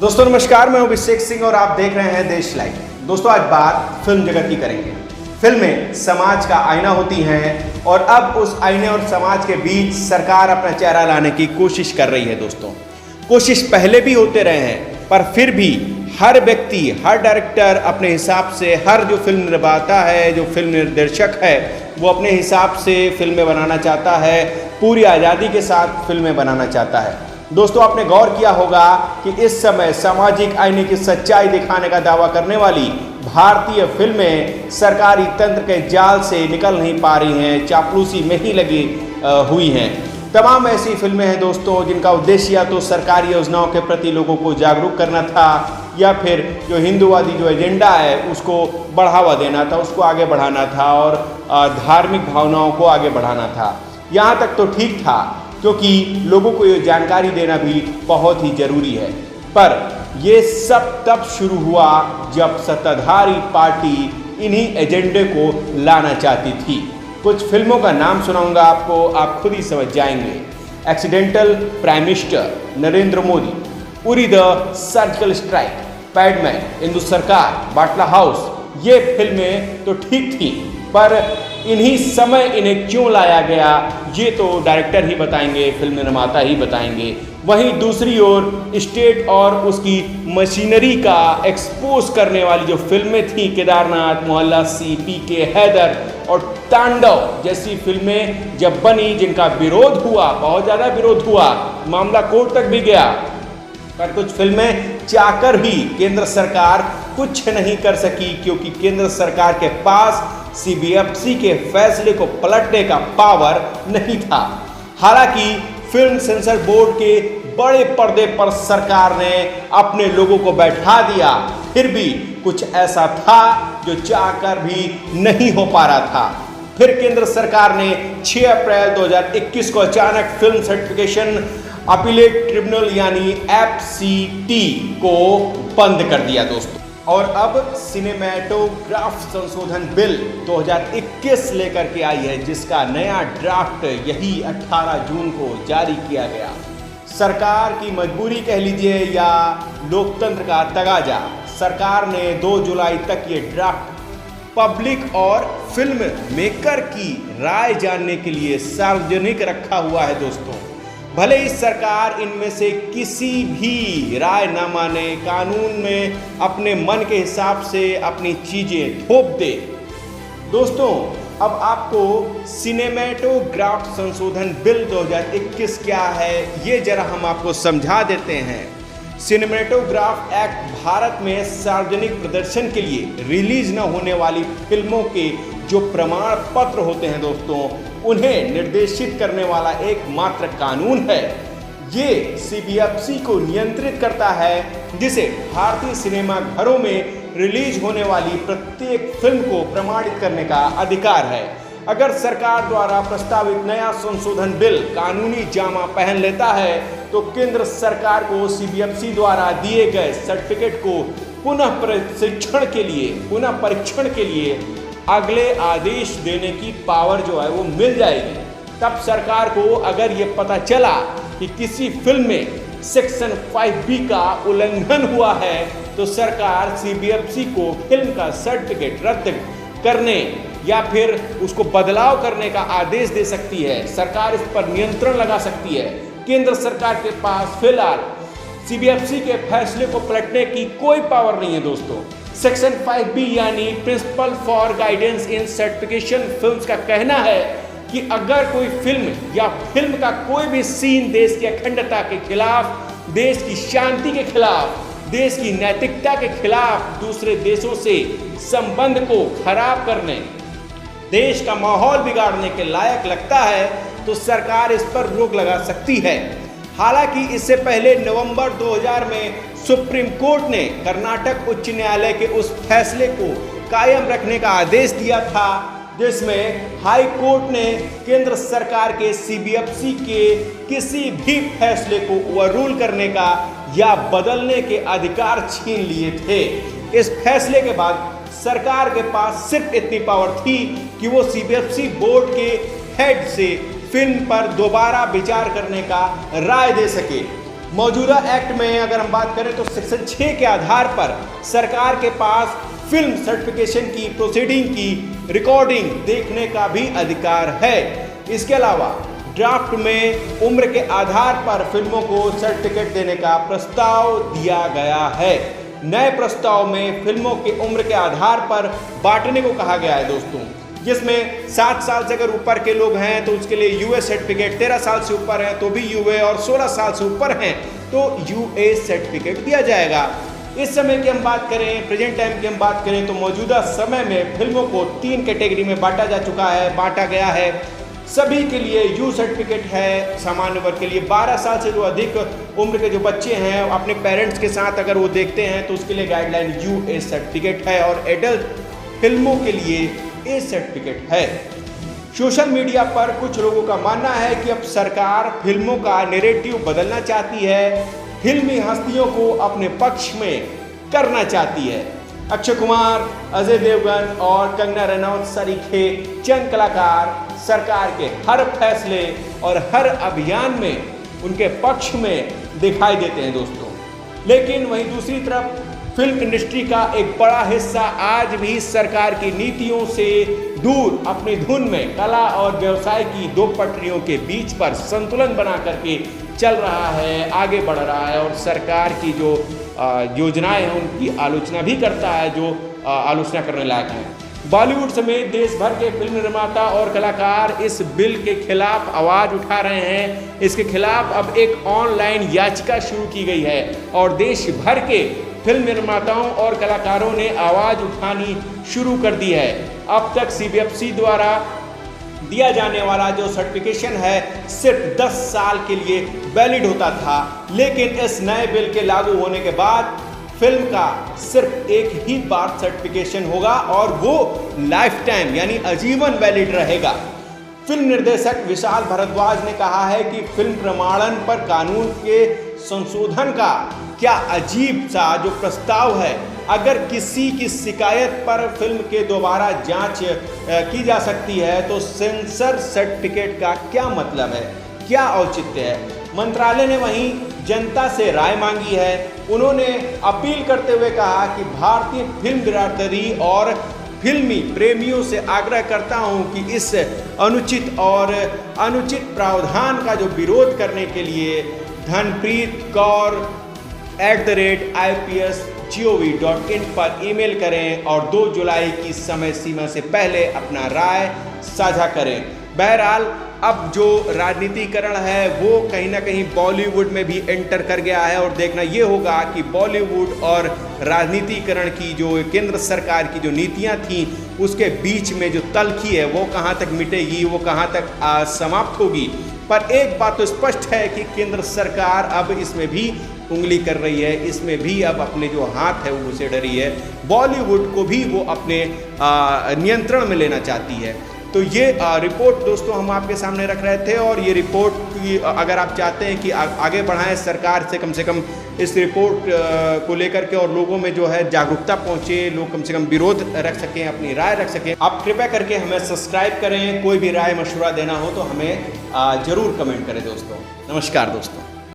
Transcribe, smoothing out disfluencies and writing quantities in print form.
दोस्तों नमस्कार, मैं अभिषेक सिंह और आप देख रहे हैं देश लाइव। दोस्तों आज बात फिल्म जगत की करेंगे। फिल्में समाज का आईना होती हैं और अब उस आईने और समाज के बीच सरकार अपना चेहरा लाने की कोशिश कर रही है। दोस्तों कोशिश पहले भी होते रहे हैं, पर फिर भी हर व्यक्ति, हर डायरेक्टर अपने हिसाब से, हर जो फिल्म निर्माता है, जो फिल्म निर्देशक है, वो अपने हिसाब से फिल्में बनाना चाहता है, पूरी आज़ादी के साथ फिल्में बनाना चाहता है। दोस्तों आपने गौर किया होगा कि इस समय सामाजिक आईने की सच्चाई दिखाने का दावा करने वाली भारतीय फिल्में सरकारी तंत्र के जाल से निकल नहीं पा रही हैं, चापलूसी में ही लगी हुई हैं। तमाम ऐसी फिल्में हैं दोस्तों जिनका उद्देश्य या तो सरकारी योजनाओं के प्रति लोगों को जागरूक करना था, या फिर जो हिंदूवादी जो एजेंडा है उसको बढ़ावा देना था, उसको आगे बढ़ाना था और धार्मिक भावनाओं को आगे बढ़ाना था। यहाँ तक तो ठीक था, क्योंकि लोगों को ये जानकारी देना भी बहुत ही जरूरी है। पर ये सब तब शुरू हुआ जब सत्ताधारी पार्टी इन्हीं एजेंडे को लाना चाहती थी। कुछ फिल्मों का नाम सुनाऊंगा आपको, आप खुद ही समझ जाएंगे। Accidental prime minister Narendra Modi, Uri the surgical strike, Padman, Hindu सरकार, बाटला हाउस, ये फिल्में तो ठीक थी, पर इन्हीं समय इन्हें क्यों लाया गया ये तो डायरेक्टर ही बताएंगे, फिल्म निर्माता ही बताएंगे। वहीं दूसरी ओर स्टेट और उसकी मशीनरी का एक्सपोज करने वाली जो फिल्में थी, केदारनाथ, मोहल्ला सी, पीके, हैदर और तांडव जैसी फिल्में जब बनी, जिनका विरोध हुआ, बहुत ज़्यादा विरोध हुआ, मामला कोर्ट तक भी गया, पर कुछ फिल्में चाहकर भी केंद्र सरकार कुछ नहीं कर सकी, क्योंकि केंद्र सरकार के पास सीबीएफसी के फैसले को पलटने का पावर नहीं था। हालांकि फिल्म सेंसर बोर्ड के बड़े पर्दे पर सरकार ने अपने लोगों को बैठा दिया, फिर भी कुछ ऐसा था जो चाहकर भी नहीं हो पा रहा था। फिर केंद्र सरकार ने 6 अप्रैल 2021 को अचानक फिल्म सर्टिफिकेशन अपीलेट ट्रिब्यूनल यानी एफसीटी को बंद कर दिया दोस्तों। और अब सिनेमैटोग्राफ संशोधन बिल 2021 लेकर के आई है, जिसका नया ड्राफ्ट यही 18 जून को जारी किया गया। सरकार की मजबूरी कह लीजिए या लोकतंत्र का तगाजा, सरकार ने 2 जुलाई तक ये ड्राफ्ट पब्लिक और फिल्म मेकर की राय जानने के लिए सार्वजनिक रखा हुआ है दोस्तों। भले ही सरकार इनमें से किसी भी राय न माने, कानून में अपने मन के हिसाब से अपनी चीजें थोप दे। दोस्तों अब आपको सिनेमैटोग्राफ संशोधन बिल 2021 क्या है ये जरा हम आपको समझा देते हैं। सिनेमैटोग्राफ एक्ट भारत में सार्वजनिक प्रदर्शन के लिए रिलीज न होने वाली फिल्मों के जो प्रमाण पत्र होते हैं दोस्तों, उन्हें निर्देशित करने वाला एकमात्र कानून है। ये सीबीएफसी को नियंत्रित करता है, जिसे भारतीय सिनेमा घरों में रिलीज होने वाली प्रत्येक फिल्म को प्रमाणित करने का अधिकार है। अगर सरकार द्वारा प्रस्तावित नया संशोधन बिल कानूनी जामा पहन लेता है तो केंद्र सरकार को सीबीएफसी द्वारा दिए गए सर्टिफिकेट को पुनः परीक्षण के लिए अगले आदेश देने की पावर जो है वो मिल जाएगी। तब सरकार को अगर ये पता चला कि किसी फिल्म में सेक्शन 5B का उल्लंघन हुआ है तो सरकार सीबीएफसी को फिल्म का सर्टिफिकेट रद्द करने या फिर उसको बदलाव करने का आदेश दे सकती है। सरकार इस पर नियंत्रण लगा सकती है। केंद्र सरकार के पास फिलहाल सीबीएफसी के फैसले को पलटने की कोई पावर नहीं है दोस्तों। सेक्शन 5B यानी principle for guidance in certification films का कहना है कि अगर कोई फिल्म या फिल्म का कोई भी सीन देश की अखंडता के खिलाफ, देश की शांति के खिलाफ, देश की नैतिकता के खिलाफ, दूसरे देशों से संबंध को खराब करने, देश का माहौल बिगाड़ने के लायक लगता है तो सरकार इस पर रोक लगा सकती है। हालांकि इससे पहले नवंबर 2000 में सुप्रीम कोर्ट ने कर्नाटक उच्च न्यायालय के उस फैसले को कायम रखने का आदेश दिया था, जिसमें हाई कोर्ट ने केंद्र सरकार के सीबीएफसी के किसी भी फैसले को ओवररूल करने का या बदलने के अधिकार छीन लिए थे। इस फैसले के बाद सरकार के पास सिर्फ इतनी पावर थी कि वो सीबीएफसी बोर्ड के हेड से फिल्म पर दोबारा विचार करने का राय दे सके। मौजूदा एक्ट में अगर हम बात करें तो सेक्शन 6 के आधार पर सरकार के पास फिल्म सर्टिफिकेशन की प्रोसीडिंग की रिकॉर्डिंग देखने का भी अधिकार है। इसके अलावा ड्राफ्ट में उम्र के आधार पर फिल्मों को सर्टिफिकेट देने का प्रस्ताव दिया गया है। नए प्रस्ताव में फिल्मों की उम्र के आधार पर बांटने को कहा गया है दोस्तों, जिसमें 7 साल से अगर ऊपर के लोग हैं तो उसके लिए यूए सर्टिफिकेट, 13 साल से ऊपर हैं तो भी यूए और 16 साल से ऊपर हैं तो यूए सर्टिफिकेट दिया जाएगा। इस समय की हम बात करें, प्रेजेंट टाइम की हम बात करें तो मौजूदा समय में फिल्मों को 3 कैटेगरी में बांटा गया है। सभी के लिए यू सर्टिफिकेट है। सामान्य वर्ग के लिए 12 साल से जो अधिक उम्र के जो बच्चे हैं अपने पेरेंट्स के साथ अगर वो देखते हैं तो उसके लिए गाइडलाइन यूए सर्टिफिकेट है और एडल्ट फिल्मों के लिए ए सर्टिफिकेट है। सोशल मीडिया पर कुछ लोगों का मानना है कि अब सरकार फिल्मों का नैरेटिव बदलना चाहती है, फिल्मी हस्तियों को अपने पक्ष में करना चाहती है। अक्षय कुमार, अजय देवगन और कंगना रनौत सरीखे चंद कलाकार सरकार के हर फैसले और हर अभियान में उनके पक्ष में दिखाई देते हैं दोस्तों। लेकिन वहीं दूसरी तरफ फिल्म इंडस्ट्री का एक बड़ा हिस्सा आज भी सरकार की नीतियों से दूर अपनी धुन में कला और व्यवसाय की दो पटरियों के बीच पर संतुलन बना करके चल रहा है, आगे बढ़ रहा है और सरकार की जो योजनाएं हैं उनकी आलोचना भी करता है, जो आलोचना करने लायक है। बॉलीवुड समेत देश भर के फिल्म निर्माता और कलाकार इस बिल के खिलाफ आवाज उठा रहे हैं। इसके खिलाफ अब एक ऑनलाइन याचिका शुरू की गई है और देश भर के फिल्म निर्माताओं और कलाकारों ने आवाज उठानी शुरू कर दी है। अब तक सीबीएफसी द्वारा दिया जाने वाला जो सर्टिफिकेशन है सिर्फ 10 साल के लिए वैलिड होता था, लेकिन इस नए बिल के लागू होने के बाद फिल्म का सिर्फ एक ही बार सर्टिफिकेशन होगा और वो लाइफ टाइम यानी आजीवन वैलिड रहेगा। फिल्म निर्देशक विशाल भारद्वाज ने कहा है कि फिल्म प्रमाणन पर कानून के संशोधन का क्या अजीब सा जो प्रस्ताव है। अगर किसी की शिकायत पर फिल्म के दोबारा जांच की जा सकती है तो सेंसर सर्टिफिकेट का क्या मतलब है, क्या औचित्य है। मंत्रालय ने वहीं जनता से राय मांगी है। उन्होंने अपील करते हुए कहा कि भारतीय फिल्म बिरादरी और फिल्मी प्रेमियों से आग्रह करता हूं कि इस अनुचित प्रावधान का जो विरोध करने के लिए धनप्रीत कौर @ips.gov.in पर ईमेल करें और 2 जुलाई की समय सीमा से पहले अपना राय साझा करें। बहरहाल अब जो राजनीतिकरण है वो कहीं ना कहीं बॉलीवुड में भी एंटर कर गया है और देखना ये होगा कि बॉलीवुड और राजनीतिकरण की जो केंद्र सरकार की जो नीतियां थी उसके बीच में जो तलखी है वो कहां तक मिटेगी, वो कहां तक समाप्त होगी। पर एक बात तो स्पष्ट है कि केंद्र सरकार अब इसमें भी उंगली कर रही है, इसमें भी अब अपने जो हाथ है वो उसे डरी है। बॉलीवुड को भी वो अपने नियंत्रण में लेना चाहती है। तो ये रिपोर्ट दोस्तों हम आपके सामने रख रहे थे और ये रिपोर्ट की अगर आप चाहते हैं कि आगे बढ़ाएं सरकार से कम इस रिपोर्ट को लेकर के और लोगों में जो है जागरूकता पहुंचे, लोग कम से कम विरोध रख सकें, अपनी राय रख सकें, आप कृपया करके हमें सब्सक्राइब करें। कोई भी राय मशवरा देना हो तो हमें ज़रूर कमेंट करें दोस्तों। नमस्कार दोस्तों।